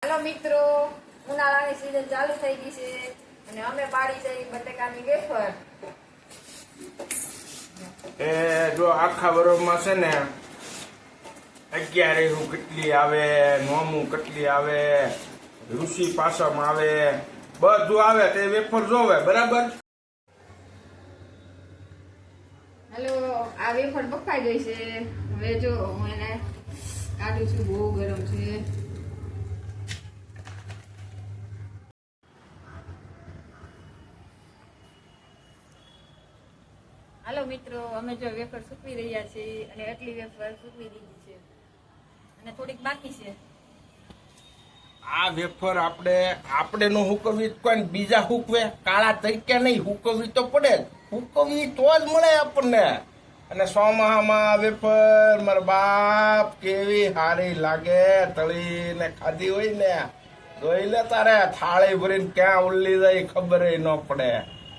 હાલો મિત્રો, ઉનાળાની સીઝન ચાલુ થઈ ગઈ છે અને અમે પાડી છે બટેકાની વેફર. એ જો આખા બરોબમાં છે ને 11 કેટલી આવે, નોમું કેટલી આવે, ઋષિ પાસમ આવે, બધું આવે તે વેફર જોવે. બરાબર. હાલો, આ વેફર બફાઈ ગઈ છે. હવે જો હું એને કાઢું છું, બહુ ગરમ છે. હાલો મિત્રો, અમે જો વેફર સૂકવી રહ્યા છીએ અને એટલી વેફર સૂકવી દીધી છે અને થોડીક બાકી છે. આ વેફર આપણે નો હુકવવી કોઈ બીજા હુકવે, કાળા તરીકે નહીં, હુકવવી તો પડે જ. હુકવવી તો જ મળે આપણને. અને સોમાહામાં વેફર મારા બાપ કેવી સારી લાગે, તળીને ખાધી હોય ને જોઈ લે તારે થાળી ભરીને ક્યાં ઉલ્લી જાય ખબર ન પડે.